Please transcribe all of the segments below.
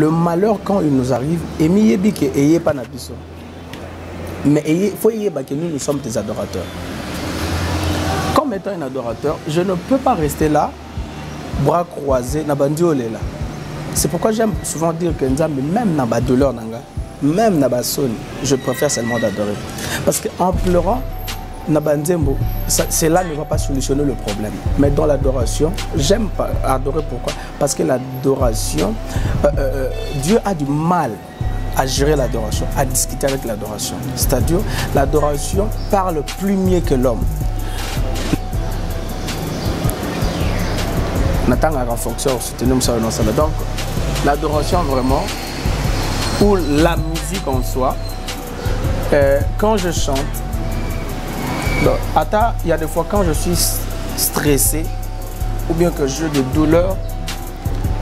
le malheur quand il nous arrive, et pas nabiso. Mais il faut que nous sommes des adorateurs. Comme étant un adorateur, je ne peux pas rester là, bras croisés, c'est pourquoi j'aime souvent dire que même dans la douleur, même dans la sonne, je préfère seulement d'adorer. Parce qu'en pleurant, cela ne va pas solutionner le problème. Mais dans l'adoration, j'aime adorer. Pourquoi? Parce que l'adoration, Dieu a du mal à gérer l'adoration, à discuter avec l'adoration. C'est-à-dire, l'adoration parle plus mieux que l'homme. Donc, l'adoration vraiment, ou la musique en soi, quand je chante, il y a des fois quand je suis stressé ou bien que j'ai des douleurs,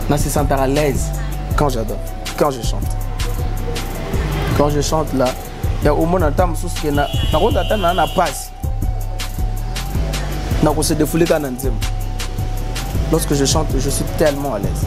je me sens à l'aise quand j'adore, quand je chante. Quand je chante là, il y a au moins un temps où je na passe. Lorsque je chante, je suis tellement à l'aise.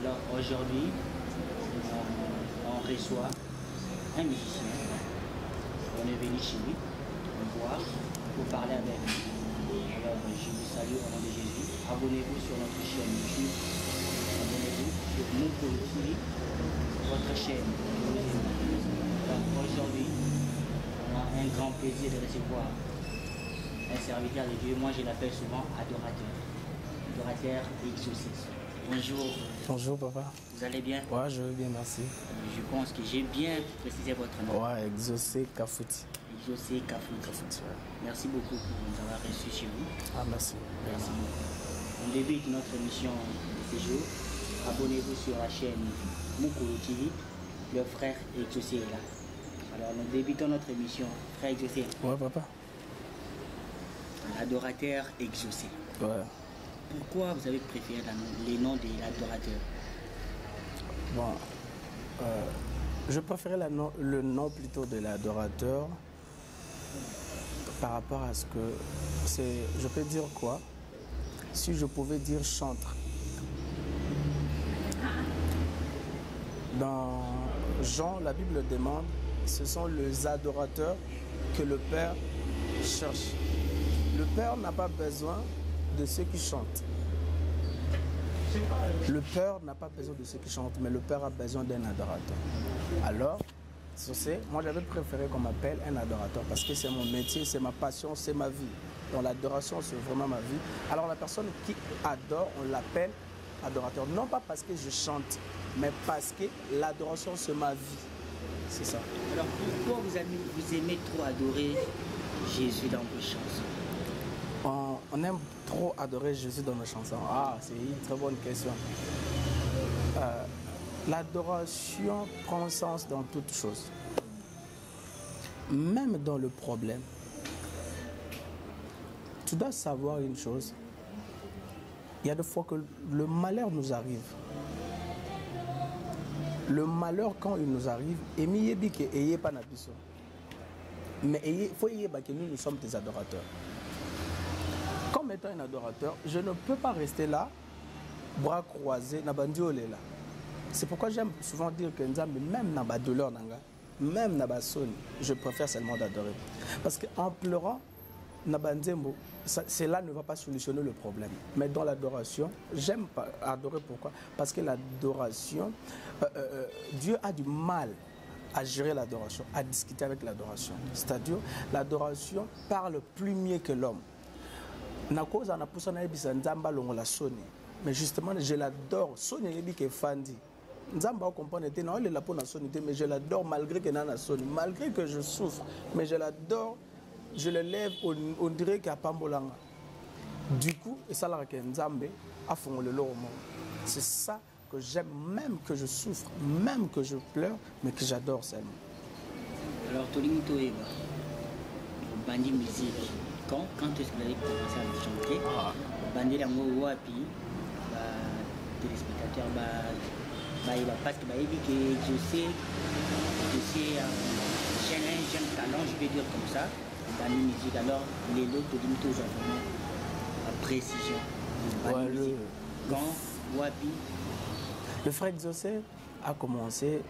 Alors aujourd'hui, on reçoit un musicien. On est venu chez lui, voir, pour parler avec lui. Alors je vous salue au nom de Jésus. Abonnez-vous sur notre chaîne YouTube. Abonnez-vous sur Mukolo TV, votre chaîne. Donc aujourd'hui, on a un grand plaisir de recevoir un serviteur de Dieu. Moi je l'appelle souvent adorateur. Adorateur exaucé. Bonjour. Bonjour papa. Vous allez bien? Ouais, je vais bien, merci. Je pense que j'ai bien précisé votre nom. Ouais, Exaucé Kafouti. Exaucé Kafouti. Ouais. Merci beaucoup pour nous avoir reçus chez vous. Ah, merci. Merci beaucoup. On débute notre émission de ce jour. Abonnez-vous sur la chaîne Mukolo TV. Le frère Exaucé est là. Alors nous débutons notre émission. Frère Exaucé. Ouais, papa. L'adorateur exaucé. Ouais. Pourquoi vous avez préféré les noms de l'adorateur? Bon, je préférais le nom plutôt de l'adorateur par rapport à ce que c'est. Je peux dire quoi? Si je pouvais dire chantre. Dans Jean, la Bible demande, ce sont les adorateurs que le Père cherche. Le Père n'a pas besoin de ceux qui chantent. Le Père n'a pas besoin de ceux qui chantent, mais le Père a besoin d'un adorateur. Alors, moi j'avais préféré qu'on m'appelle un adorateur parce que c'est mon métier, c'est ma passion, c'est ma vie. Donc l'adoration, c'est vraiment ma vie. Alors la personne qui adore, on l'appelle adorateur. Non pas parce que je chante, mais parce que l'adoration, c'est ma vie. C'est ça. Alors pourquoi vous aimez trop adorer Jésus dans vos chansons? On aime trop adorer Jésus dans nos chansons. Ah, c'est une très bonne question. L'adoration prend sens dans toute chose. Même dans le problème. Tu dois savoir une chose. Il y a des fois que le malheur nous arrive. Le malheur, quand il nous arrive, mais il faut que nous sommes des adorateurs. Comme étant un adorateur, je ne peux pas rester là, bras croisés, C'est pourquoi j'aime souvent dire que Nzambe, même dans la douleur, même dans la sonne, je préfère seulement d'adorer. Parce qu'en pleurant, cela ne va pas solutionner le problème. Mais dans l'adoration, j'aime adorer. Pourquoi? Parce que l'adoration, Dieu a du mal à gérer l'adoration, à discuter avec l'adoration. C'est-à-dire, l'adoration parle plus mieux que l'homme. Mais justement, je l'adore. Mais je l'adore malgré que malgré que je souffre. Mais je l'adore, je le lève, on dirait qu'il y a Pambolanga. Du coup, et ça c'est ça que j'aime, même que je souffre, même que je pleure, mais que j'adore seulement. Alors, Tolinto Eva, Bandi musique, quand est-ce que vous allez commencer à chanter? Bandi la Wapi, téléspectateurs, parce que je sais, j'ai un jeune talent, je vais dire comme ça, Bandi musique. Alors, les autres Tolinto, j'ai vraiment la précision. Bandi musique. Quand, Wapi. Le frère Exaucé a commencé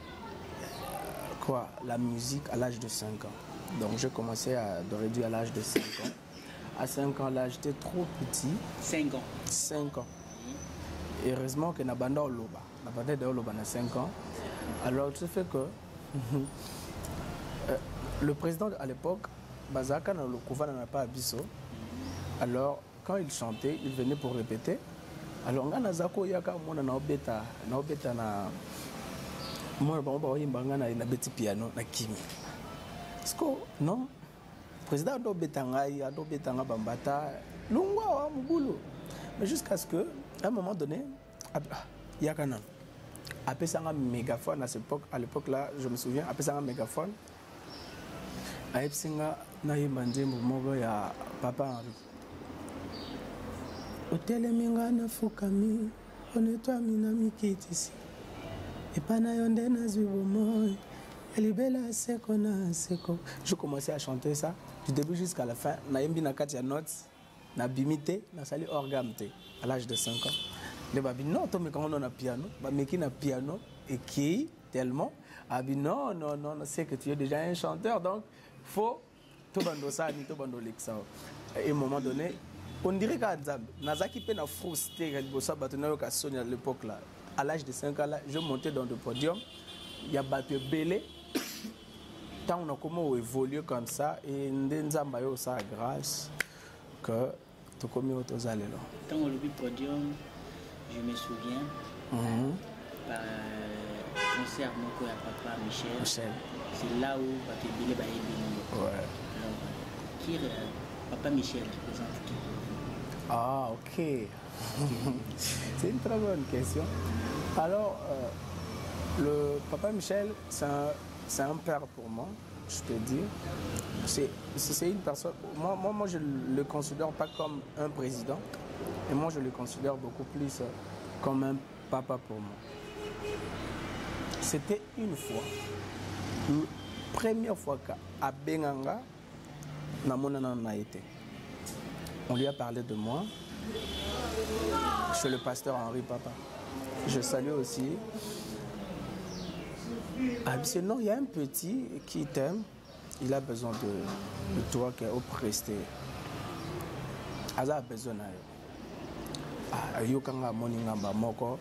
la musique à l'âge de 5 ans. Donc j'ai commencé à adorer Dieu à l'âge de 5 ans. À 5 ans, là, j'étais trop petit. 5 ans. 5 ans. Et heureusement que Nabanda Oloba. Nabanda Oloba a 5 ans. Alors, ce fait que le président à l'époque, Bazaka n'a pas abisso. Alors, quand il chantait, il venait pour répéter. Alors, on a zako yaka mona na obeta na mona ba oyimba na beti piano na kimi. Sko non président do betanga bambata lungwa wa mugulu. Mais jusqu'à ce que à un moment donné yaka na appelé ça un mégaphone à l'époque là, je me souviens, appelé ça un mégaphone. Aipsinga na yimanzembo moko ya Papa Henri. Otelemanga na fukami, onetwa mina mikitisi. Epana yonde na zubomoy, elibela seko na seko. Je commençais à chanter ça du début jusqu'à la fin. Na yembi na katia notes, na bimité, na sali orgamte à l'âge de 5 ans. Les babi non, to me quand on a piano, ba meki na piano et qui tellement abi non, c'est que tu es déjà un chanteur donc faut to bando ça ni to bando lexa. Et à un moment donné on dirait qu'à Nazaki peut nous frustrer à l'époque là. À l'âge de 5 ans là, je montais dans le podium. Il y a battu belé. Tant on a comment évolué comme ça et Nzamba yo ça grâce que tout comme autres allés là. Tant on le podium, je me souviens. Par concert mon papa Michel. C'est là où battu belé ouais. Alors qui Papa Michel représente qui? Ah, ok. C'est une très bonne question. Alors, le Papa Michel, c'est un père pour moi, je peux dire. C'est une personne. Moi, je ne le considère pas comme un président. Et moi, je le considère beaucoup plus comme un papa pour moi. C'était une fois, la première fois qu'à Benganga, n'a été. On lui a parlé de moi. Je suis le pasteur Henri Papa. Je salue aussi. Non, il y a un petit qui t'aime. Il a besoin de toi qui est au presté. Il a besoin de toi.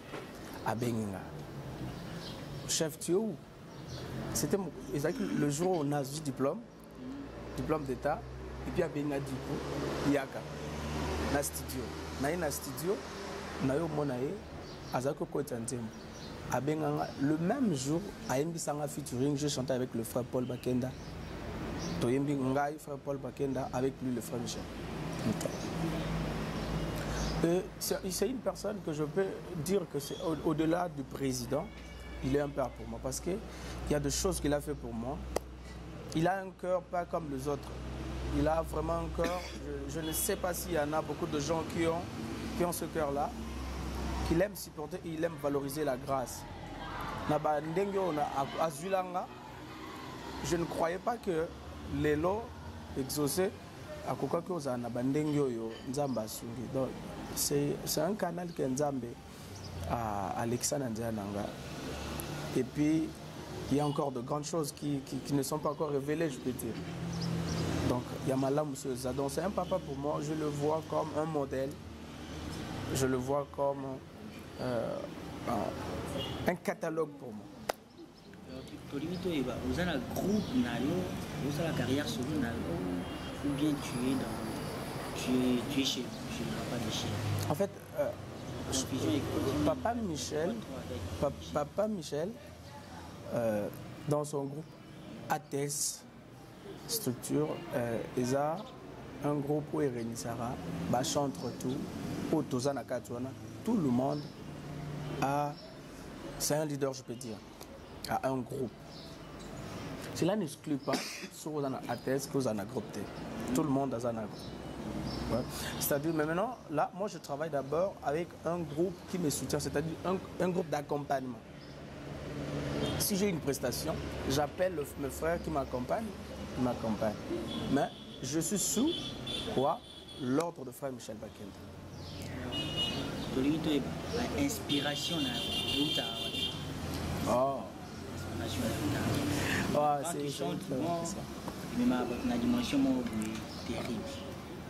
Chef, tu es où? C'était le jour où on a eu diplôme d'État. Et puis, il y a du Yaka. Na studio. Na studio. Na yo monaye. Azako Kotanzem. Le même jour, à Mbisanga featuring, j'ai chanté avec le frère Paul Bakenda. Toyembi Ngai, frère Paul Bakenda, avec lui le frère Michel. C'est une personne que je peux dire que c'est au-delà du président. Il est un père pour moi parce qu'il y a des choses qu'il a fait pour moi. Il a un cœur pas comme les autres. Il a vraiment un cœur. Je ne sais pas s'il y en a beaucoup de gens qui ont ce cœur-là, qui l'aiment supporter et il aime valoriser la grâce. Je ne croyais pas que les lots exaucés à c'est un canal que Nzambe à Alexandre Nzananga Et puis, il y a encore de grandes choses qui ne sont pas encore révélées, je peux dire. Donc, Yamala Monsieur Zadon, c'est un papa pour moi. Je le vois comme un modèle. Je le vois comme un catalogue pour moi. Vous avez un groupe, vous avez la carrière solo, ou bien tu es chez Papa Michel. En fait, Papa Michel, dans son groupe ATS structure, il a un groupe où Irene Sarah chante tout, tout le monde c'est un leader, je peux dire, à un groupe. Cela n'exclut pas si vous avez un ATS que vous avez un groupe. Tout le monde a un groupe. Ouais. C'est-à-dire, mais maintenant, là, moi je travaille d'abord avec un groupe qui me soutient, c'est-à-dire un groupe d'accompagnement. Si j'ai une prestation, j'appelle mes frères qui m'accompagnent, mais je suis sous quoi? L'ordre de frère Michel Bakenda. Inspiration. Oh. C'est chante, mais ma dimension terrible.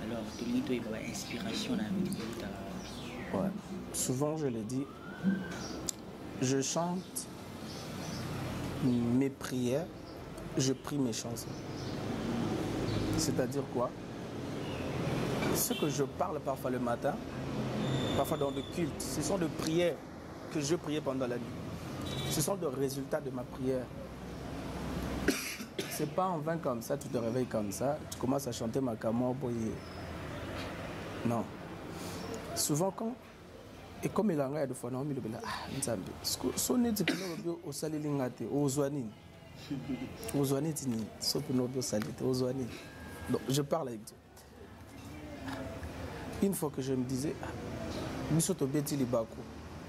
Alors, tu as une inspiration. Ouais. Souvent, je le dis, je chante mes prières, je prie mes chansons. C'est-à-dire quoi? Ce que je parle parfois le matin, parfois dans le culte, ce sont des prières que je priais pendant la nuit. Ce sont des résultats de ma prière. C'est pas en vain comme ça, tu te réveilles comme ça, tu commences à chanter ma camo. Non. Souvent quand, et comme il y a des fois, on me dit, donc je parle avec Dieu. Une fois que je me disais,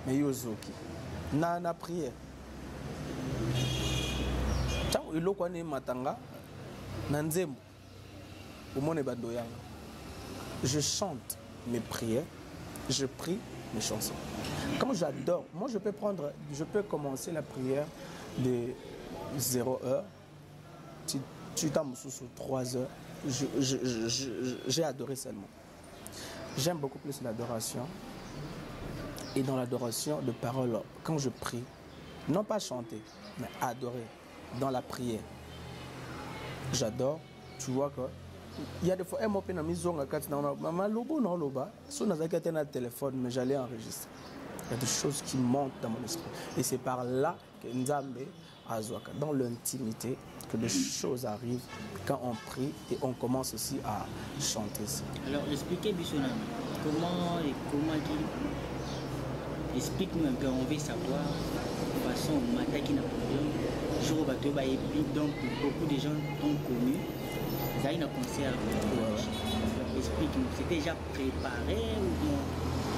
mais yozoki, na prière. Je chante mes prières, je prie mes chansons. Quand j'adore, moi je peux commencer la prière de 0 heure, tu t'amuses sur 3 heures, j'ai adoré seulement. J'aime beaucoup plus l'adoration. Et dans l'adoration de parole, quand je prie, non pas chanter, mais adorer dans la prière. J'adore, tu vois que il y a des fois, maman lobo non loba, sur un téléphone, mais j'allais enregistrer. Il y a des choses qui montent dans mon esprit. Et c'est par là que Nzambe Azwaka, dans l'intimité, que des choses arrivent quand on prie et on commence aussi à chanter ça. Alors, expliquez Bissonam, comment explique-nous un peu, on veut savoir de façon matin qui n'a pas de jour et puis donc beaucoup de gens ont connu. Ça a un concert. Explique-nous, c'était déjà préparé ou bien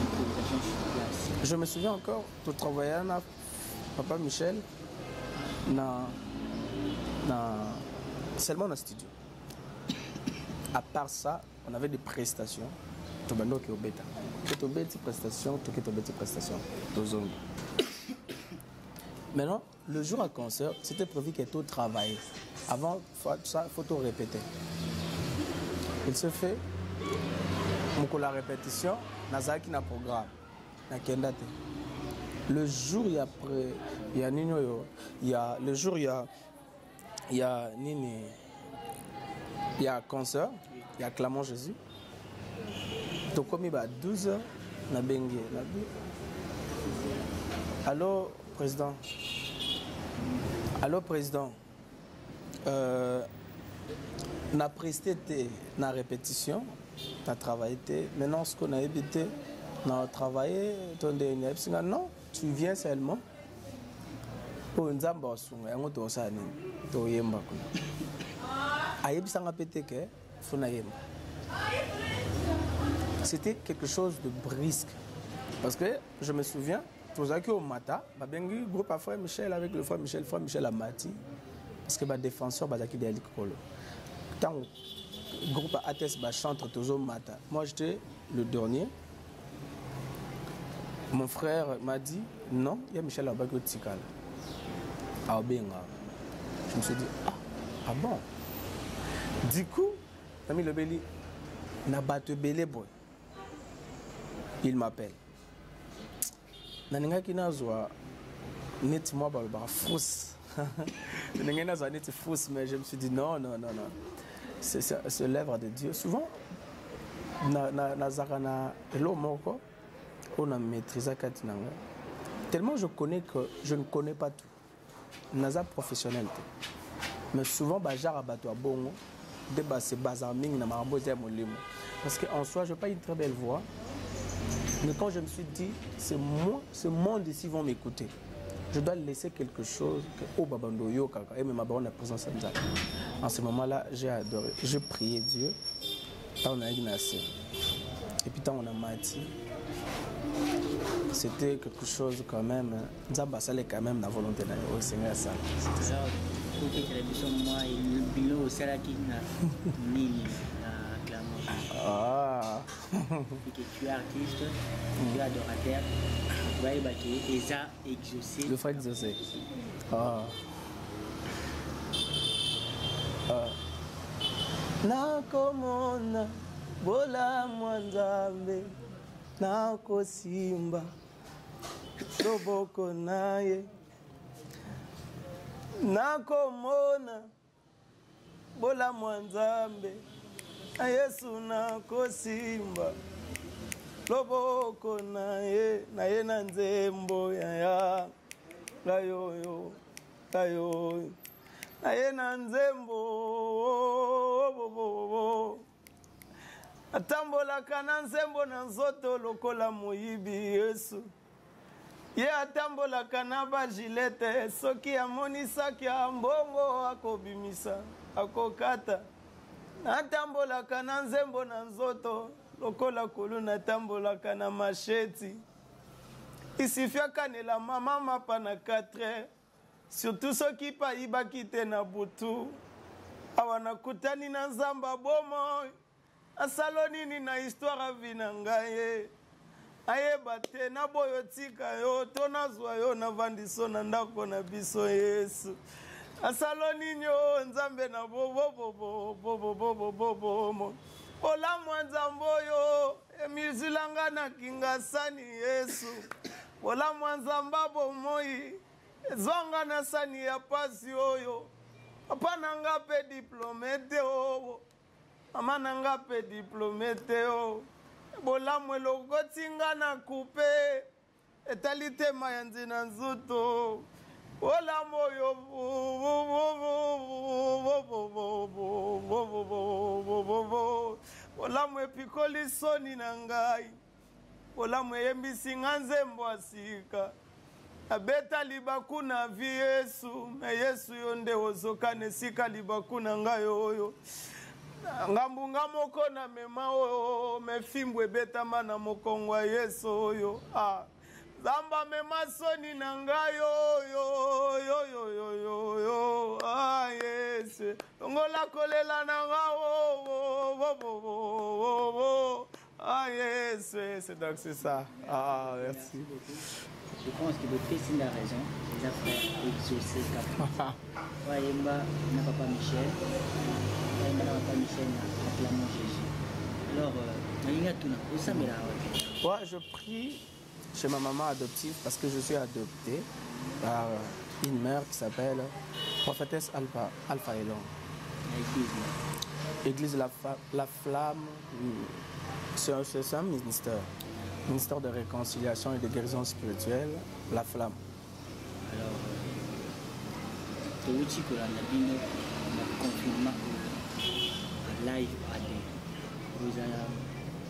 improvisation sur place? Je me souviens encore, tu travaillais avec Papa Michel seulement dans le studio. À part ça, on avait des prestations. Maintenant, le jour à concert, c'était prévu que tout travaille. Avant ça, il faut tout répéter. Il se fait, pour la répétition, Nazaki na programme, na kendate. Le jour il y a Nino, le jour il y a Nini, il y a concert, il y a Clamant Jésus. Donc comme il va à 12h, na bengue. Allô président. Allô président. Na presté na répétition, na travaillé. Maintenant ce qu'on a évité, na travaillé, non, tu viens seulement pour une zamba sunga yango to sani to yemba ko. Ayebi sanga pété que fona yemba. C'était quelque chose de brusque parce que je me souviens, tous à qui au matin, babengi groupe à frère Michel avec le frère Michel Amati. Parce que les défenseurs sont des Kolo. Quand le groupe ATS chante toujours matin, moi j'étais le dernier. Mon frère m'a dit non, il y a Michel Abakio Tikala. à Obenga. Je me suis dit, ah bon. Du coup, Nami Lebeli, Nabate Bele Boy. Il m'appelle. Naninga Kinazwa, net moi, fausse. Naninga net fausse, mais je me suis dit, non. C'est l'œuvre de Dieu. Souvent, Nazarana, l'homme, on a maîtrisé Katinanga. Tellement je connais que je ne connais pas tout. Naza professionnel. Mais souvent, Bajar Abato Bongo, c'est Bazarming, Namarabo Molimo. Parce qu'en soi, je n'ai pas une très belle voix. Mais quand je me suis dit, c'est moi, ce monde ici vont m'écouter. Je dois laisser quelque chose que Babando Yo Kaka et ma baronne la présence de Dieu. En ce moment-là, j'ai adoré. Je priais Dieu. Tant on a Ignace. Et puis tant on a Mati. C'était quelque chose quand même. Nzamba ça quand même la volonté de Seigneur ça. Alors, pour que tu moi et le bilo c'est là qui n'a ni ah. Que tu es artiste, tu es adorateur, tu vas évacuer et ça exaucé. Le frère exaucé. Ah. Nakomona bola mwanzambe nako simba toboko naye nakomona bola mwanzambe na Yesu nako simba loboko naye na nzembo ya gayoyo naye na nzembo atambolaka na nzembo na nzoto lokola moyibi Yesu ye atambolaka na bajilete soki amonisaki mbongo akobimisa akokata atambolaka na nzembo na nzoto lokola kulu natambolaka na macheti isifiakanela mama mapa na 4 surtout soki payibaki te na butu awa nakutani na nzamba bomoi asalo nini na histoire avi na ngai ayeba te naboyo tika yo to nazwa yo navandiso na ndako na biso Yesu asalo nini yo nzambe na bobo olamwa nzambo yo emizilanga na kingasani Yesu olamwa nzamba bomoi zonga na sani ya pasi oyo apana nga pe diplomete o mama nanga pe diplomete o bolamwe lokotinga na kupe etalite mayanzi na nzuto olamo yo olamwe pikoli soni na ngai olamwe yembisi nga nzembo asika abeta libaku na vi Yesu me Yesu yo nde ozokana esika libaku na ngai oyo ngambunga moko na mema oyo mefimbu ebetama na mokongo ya Yesu oyo zamba mema soni na ngai oyo Yesu longola kolela na ngai Yesu c'est donc c'est ça merci. Je pense que le Christ a raison, les affaires exaucées. Wayemba na papa Michel, Wayemba na papa Michel acclamons Jésus. Alors, ouais, je prie chez ma maman adoptive parce que je suis adopté par une mère qui s'appelle Prophétesse Alpha Elon. Église la Flamme, c'est un ministère. Ministère de réconciliation et de guérison spirituelle, la Flamme. Alors, tu as dit que la confinement live à des.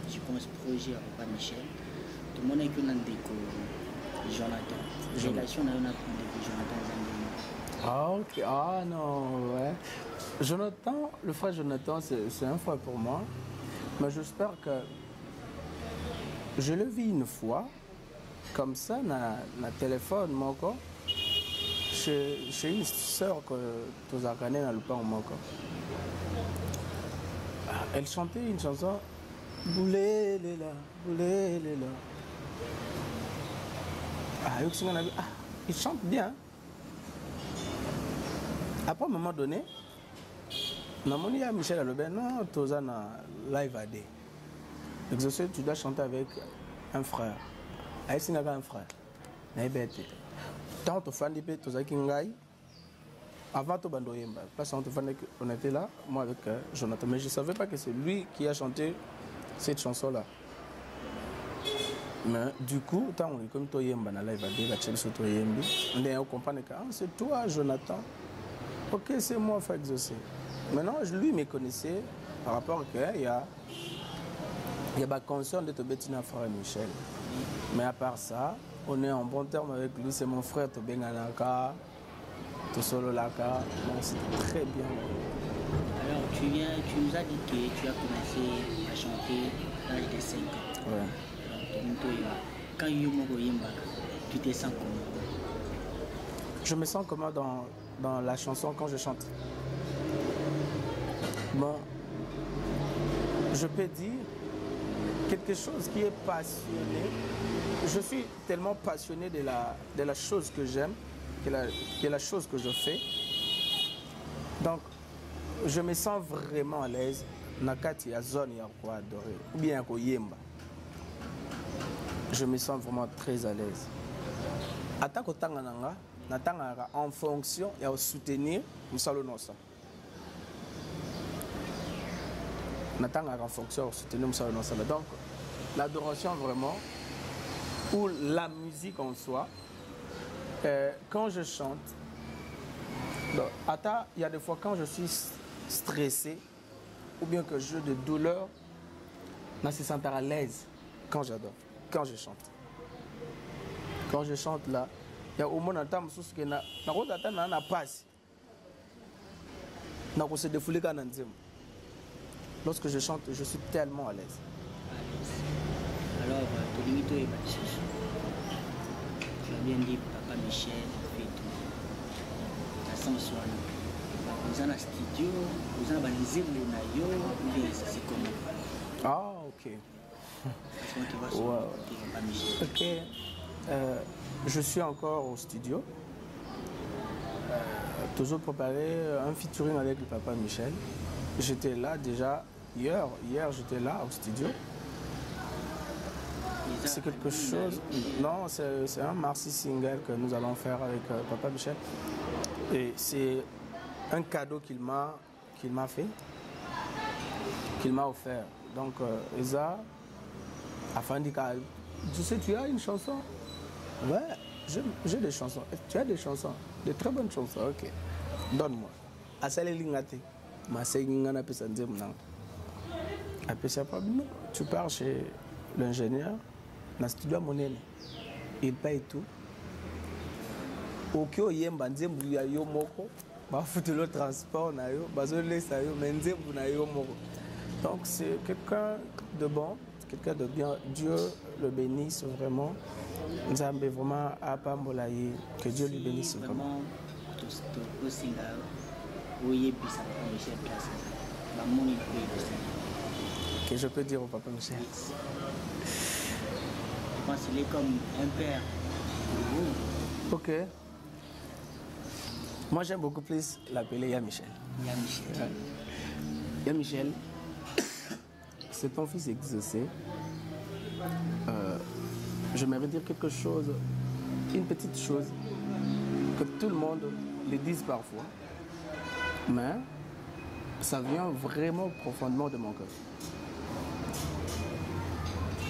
Je pense projet à Papa Michel. Tout le monde est que Jonathan. Relation à Jonathan. Ah ok, ah non, ouais. Jonathan, le frère Jonathan, c'est un frère pour moi. Mais j'espère que je le vis une fois, comme ça, na téléphone, moko, chez une soeur que tu as gagné dans le pain, moko. Elle chantait une chanson, Boulé, Léla, Boulé, Léla. Il chante bien. Après, à un moment donné, il y a Michel Alobé, non, Tozana live AD. Exaucé, tu dois chanter avec un frère. Aïssi n'a un frère. Tant que fan de Tozaki Ngai, avant tout Bandoyemba, parce qu'on était là, moi avec Jonathan, mais je ne savais pas que c'est lui qui a chanté cette chanson-là. Mais du coup, tant on est comme Toyemba, on a live AD, la Chelsea Toyembi, on comprend que c'est toi, Jonathan. Ok, c'est moi, faut exaucer. Maintenant, lui me connaissait par rapport à qu'il y a ma conscience de Tobétina frère Michel. Mais à part ça, on est en bon terme avec lui. C'est mon frère Tobenganaka, Tosolo Laka. Donc c'est très bien. Alors, tu nous as dit que tu as commencé à chanter à l'âge de 5 ans. Ouais. Quand tu te sens comment? Je me sens comment dans la chanson quand je chante. Bon, je peux dire quelque chose qui est passionné. Je suis tellement passionné de la chose que j'aime, que la chose que je fais. Donc, je me sens vraiment à l'aise. Nakati ya zone ya quoi adorer ou bien ko yemba. Je me sens vraiment très à l'aise. Atako tangananga, natanga en fonction et au soutenir musalonosa. Natanga en fonction au soutenir musalonosa. Donc, l'adoration vraiment ou la musique en soi, quand je chante, il y a des fois quand je suis stressé ou bien que j'ai de douleur, je me sens à l'aise quand j'adore, quand je chante. Quand je chante là, il y a au moins un temps où je na passe. Se défouler quand lorsque je chante, je suis tellement à l'aise. Alors, tu as bien dit Papa Michel fait tout. La sens vous avez un studio, vous avez un zéro, c'est comment? Ah, ok. Wow. Papa Michel. Ok. Je suis encore au studio. Toujours préparé un featuring avec le Papa Michel. J'étais là déjà hier j'étais là au studio. C'est quelque chose. Non, c'est un Marcy single que nous allons faire avec Papa Michel. Et c'est un cadeau qu'il m'a fait, qu'il m'a offert. Donc, Eza, afin de dire, tu sais, tu as une chanson? Ouais, j'ai des chansons. Tu as des chansons, de très bonnes chansons. Ok, donne-moi. Tu pars chez l'ingénieur, dans le studio Monene, il paye tout. Ok, yemba nzembu ya yo moko, ba foutu le transport na yo, bazole sa yo, mais nzembu na yo moko. Donc c'est quelqu'un de bon, quelqu'un de bien. Dieu le bénisse vraiment. Nzambe vraiment à Pambolaye, que Dieu lui bénisse vraiment. Que je peux dire au Papa Michel. Je pense qu'il est comme un père pour vous. Ok. Moi j'aime beaucoup plus l'appeler Yamichel. Yamichel. Yamichel, c'est ton fils exaucé. J'aimerais dire quelque chose, une petite chose, que tout le monde le dise parfois, mais ça vient vraiment profondément de mon cœur.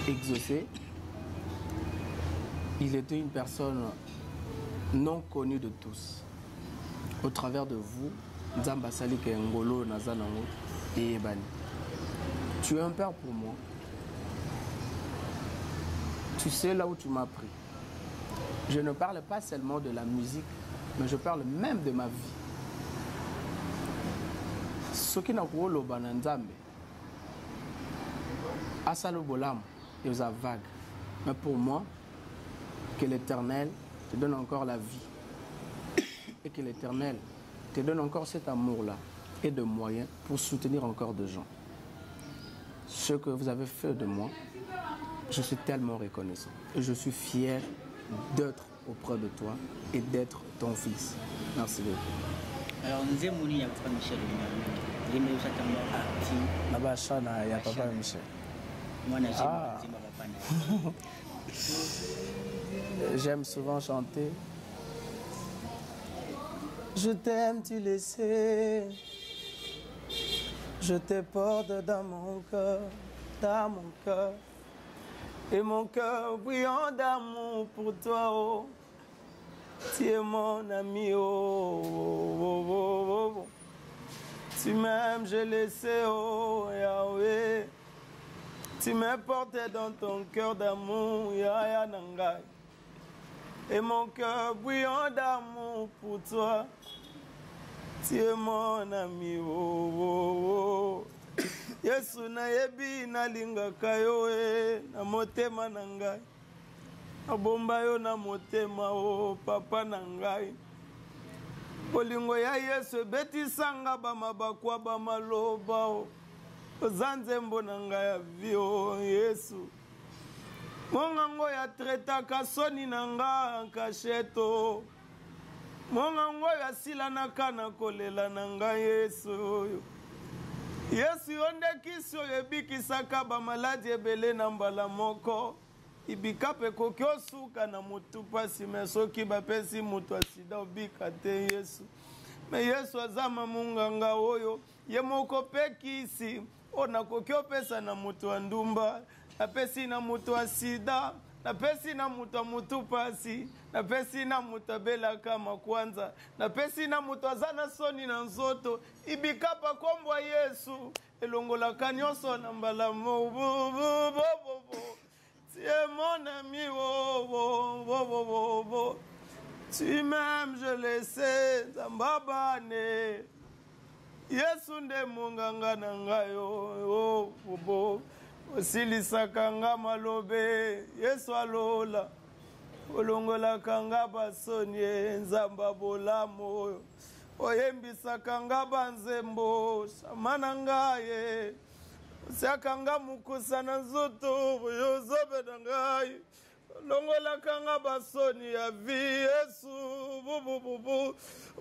Exaucé, il était une personne non connue de tous. Au travers de vous, Nzamba Sali Ngolo Nazanango et Ebani. Tu es un père pour moi. Tu sais là où tu m'as pris. Je ne parle pas seulement de la musique, mais je parle même de ma vie. Ce qui n'a pas eu le bananzambe, asalo bolam, il y a vague. Mais pour moi, que l'Éternel te donne encore la vie. Et que l'Éternel te donne encore cet amour-là et de moyens pour soutenir encore de gens. Ce que vous avez fait de moi, je suis tellement reconnaissant. Et je suis fier d'être auprès de toi et d'être ton fils. Merci beaucoup. Alors, nous avons dit à Papa Michel, il y a Papa Michel. Moi, Papa. J'aime souvent chanter. Je t'aime, tu le sais. Je te porte dans mon cœur, et mon cœur brillant d'amour pour toi, oh. Tu es mon ami, oh, oh, oh, oh, oh. Tu m'aimes, je le sais, oh Yahweh. Tu me portes dans ton cœur d'amour, Yahya Nangai. Et mon cœur brillant d'amour pour toi. Tu es mon ami, oh, oh, oh. Yesu na yebi na linga kayo na motema na ngai. Abomba yo na motema, oh papa na ngai. Bolingo ya Yesu betisanga bamabakwa bamaloba, oh. Zanzembo na ngai ya vi, oh Yesu. Mongango ya tretaka soni na ngai kasheto. Mongango ya silanaka na kolela na ngai Yesu. Yesu yonde kiso yebikisaka bamaladi ebele na mbala moko. Ibika pe koki osuka na mutu pasi mesoki bapesi mutu asida obika te Yesu. Me Yesu azama munganga oyo ye moko pekisi ona koki opesa na mutu andumba, apesi na mutu asida, napesi na mutu mutu pasi, napesi na mutu abelaka makwanza, napesi na mutu azana soni na nzoto. Ibikapa kombwa Yesu elongolaka nyonso na mbala mo. Tu es mon ami, oh, oh, oh, oh, oh. Tu m'aimes, je le sais, Zambabane. Yesu nde munganga na ngai, oh, oh, oh. Osilisaka nga malobe, Yesu alola. Olongolaka nga basoni nzamba bolamo. Oyembisaka nga banzembo, shamana ngaye. Osiakanga mukusa na nzoto, yozobe na ngai. Olongolaka nga basoni ya vi, Yesu, bu.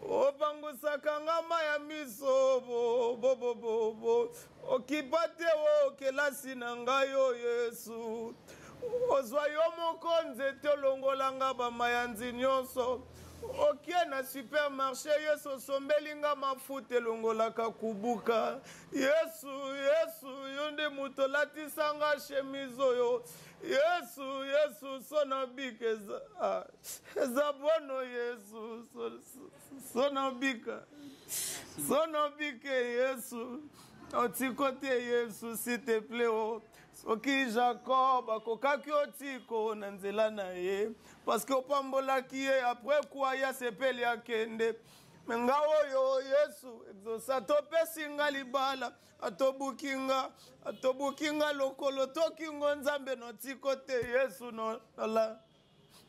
Opangusaka nga maya miso, bo. Okipate wo kelasi na ngai, oh Yesu. Ozwa yo mokonze te olongolanga bamayanzi nyonso. Okie na supermarché Yesu sombelinga mafuta elongolaka kubuka. Yesu yonde muto latisanga chemise oyo. Yesu sona bika eza bono Yesu sona bika Yesu. Otikote Yesu s'il te plaît, oh. Soki Jacob akokaki otiko na nzela na ye parce que opambolaki ye après quoi ya sepeli akende. Menga oyo Yesu exausa topesi nga libala atobukinga lokolo tokingo nzambe no tikote Yesu no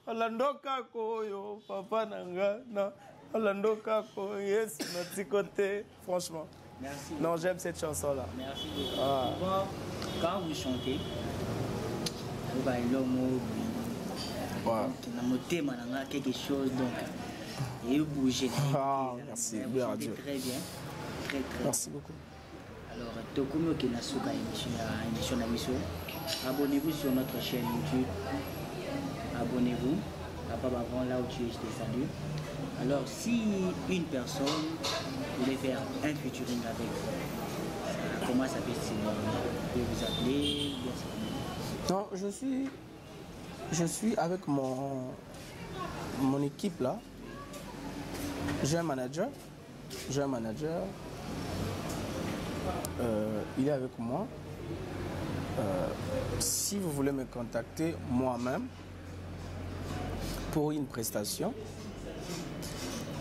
alandoka ko yo papa nanga na alandoka ko Yesu no tikote. Franchement merci. Non, j'aime cette chanson là. Merci beaucoup. Quand vous chantez, vous avez l'homme quelque chose donc et vous bougez. Merci, bien Dieu. Très bien. Très. Merci beaucoup. Alors, Tokumo Kenasuka émission d'Amiso. Abonnez-vous sur notre chaîne YouTube. Abonnez-vous. Papa Bavon, là où tu es, je te salue. Alors, si une personne voulait faire un featuring avec vous, comment ça peut se vous appeler? Non, je suis avec mon équipe là. J'ai un manager. Il est avec moi. Si vous voulez me contacter moi-même pour une prestation,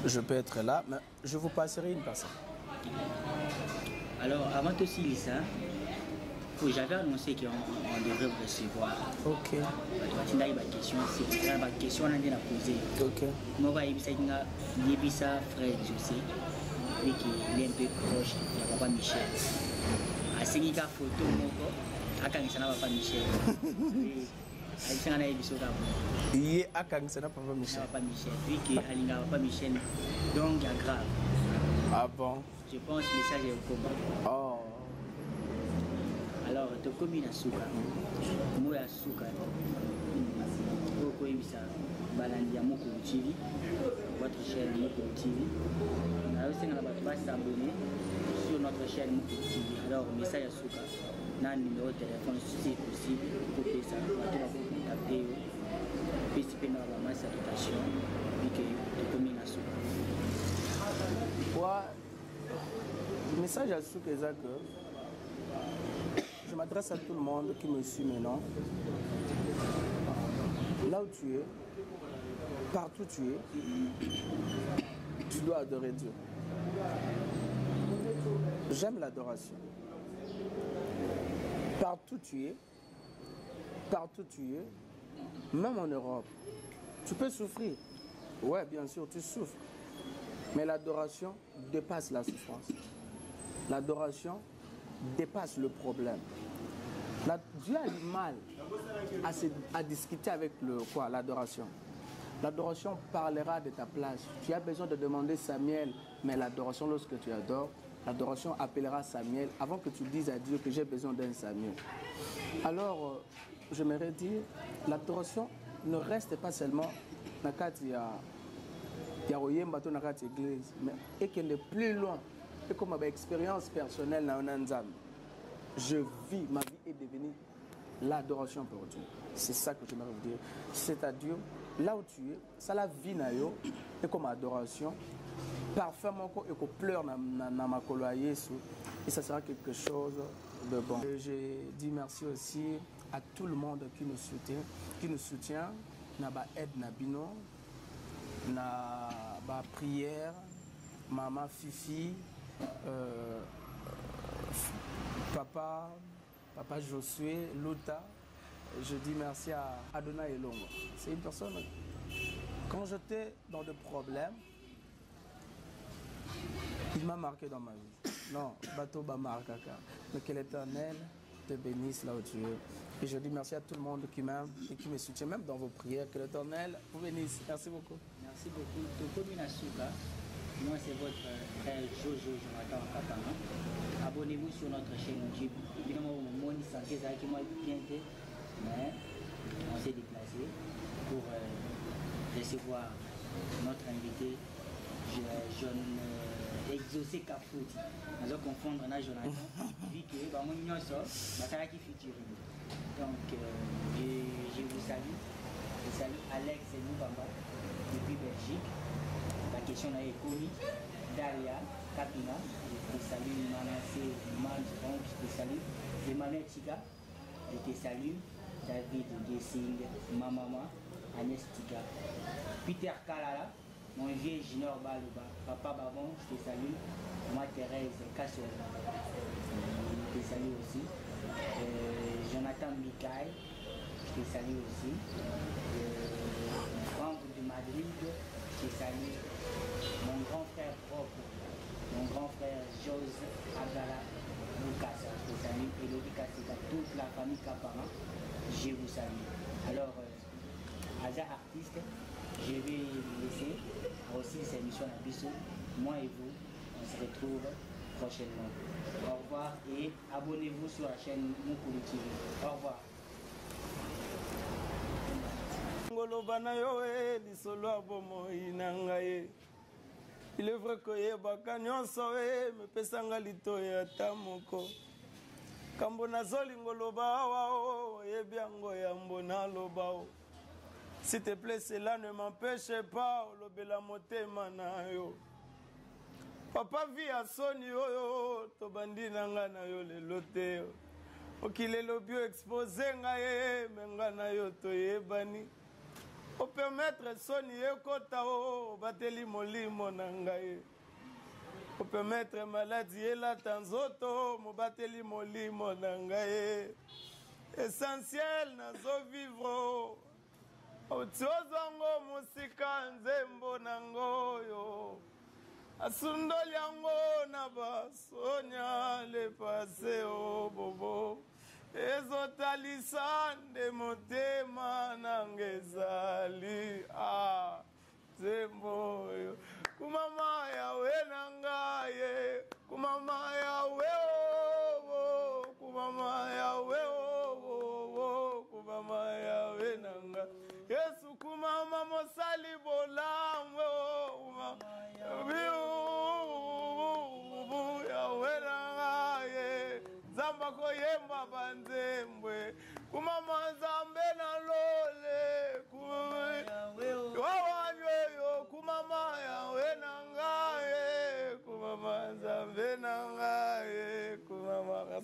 je peux être là, mais je vous passerai une personne. Alors, avant aussi, Lisa, j'avais annoncé qu'on devrait vous recevoir. Ok. Tu as une question, c'est une question qu'on a posée. Ok. Moi, je vais frère José, lui qui est un peu proche de Papa Michel. À ce qu'il y a une photo, à quand il s'en a Papa Michel. Il est à Kangsana Papa Michel. Papa Michel, lui qui est à Papa Michel, donc il y a grave. Ah bon? Je pense que le message est au combat. Oh. Alors, tu commis la souka. Moi, la souka. Pourquoi il ça? Balandi à Mokolo TV, votre chaîne Mokolo TV. Alors, si on va s'abonner sur notre chaîne Mokolo TV. Alors, message à souka. Dans le numéro de téléphone, si c'est possible, pour que ça, on va contacter. Participer dans la masse salutation. Puis que tu commis la souka. Le message à Souk est que je m'adresse à tout le monde qui me suit maintenant. Là où tu es, partout où tu es, tu dois adorer Dieu. J'aime l'adoration. Partout où tu es, même en Europe, tu peux souffrir. Ouais, bien sûr, tu souffres. Mais l'adoration dépasse la souffrance. L'adoration dépasse le problème. Dieu a du mal à discuter avec l'adoration. L'adoration parlera de ta place. Tu as besoin de demander Samuel, mais l'adoration, lorsque tu adores, l'adoration appellera Samuel avant que tu dises à Dieu que j'ai besoin d'un Samuel. Alors, j'aimerais dire, l'adoration ne reste pas seulement dans l'église, mais qu'elle est plus loin. Et comme ma expérience personnelle dans Nanzam, je vis, ma vie est devenue l'adoration pour Dieu. C'est ça que j'aimerais vous dire. C'est-à-dire, là où tu es, ça la vie nayo et comme adoration, parfaitement et qu'on pleure dans ma colo Yesu, et ça sera quelque chose de bon. Et je dis merci aussi à tout le monde qui nous soutient, na ba aide na bino, na ba prière, maman Fifi, papa Josué, Luta. Je dis merci à Adonai Elongo. C'est une personne, quand j'étais dans des problèmes, il m'a marqué dans ma vie. Non, bateau Bamarkaka. Mais que l'Éternel te bénisse là où tu es. Et je dis merci à tout le monde qui m'aime et qui me soutient, même dans vos prières. Que l'Éternel vous bénisse. Merci beaucoup. Merci beaucoup. Toko Minasuka, moi c'est votre frère Jojo Jonathan Kapama. Abonnez-vous sur notre chaîne YouTube. Évidemment, mon santé, ça qui m'a bien été, mais on s'est déplacé pour recevoir notre invité. Je exaucé Kapouti. Nous allons confondre avec Jonathan. Vu que mon union sort, ça qui featuring. Donc, je vous salue. Je salue Alex et Moubamba depuis Belgique. La question est connue. Daria, Kapina, je te salue Manassé, Manjong, je te salue. Emmanuel Tiga, je te salue. David Gessing, ma maman, Agnès Tiga. Peter Kalala. Mon vieux Junior Balouba, papa Babon, je te salue. Moi Thérèse Kassel, je te salue aussi. Jonathan Mikaï, je te salue aussi. Franck de Madrid, je te salue. Mon grand frère propre, mon grand frère Jose Agala Lucas, je te salue. Elodie Kassika, toute la famille Kapara, je vous salue. Alors, Aza artiste, je vais laisser aussi cette émission à Bissot. Moi et vous, on se retrouve prochainement. Au revoir et abonnez-vous sur la chaîne Mokolo TV. Au revoir. Il est vrai que yebaka nyonso me pesanga litoya tamoko. Kambona zoli ngoloba awa yebiango ya mbona lobao. S'il te plaît, cela ne m'empêche pas de la motema na yo. Papa vit à Sony oyo to bandina nga na yo le lote. Okile lo bio exposé nga ye menga na yo to yebani. O permettre Sony ekota o bateli molimo na nga ye. O permettre maladie la tanzoto mo bateli molimo na nga ye. Essentiel na zo vivre. Otiozango musika nzembo nangoyo asundoli yango na basonya le paseo bobo ezotalisa nde motema nangezali nzembo yo kumama yawe nanga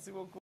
Merci beaucoup.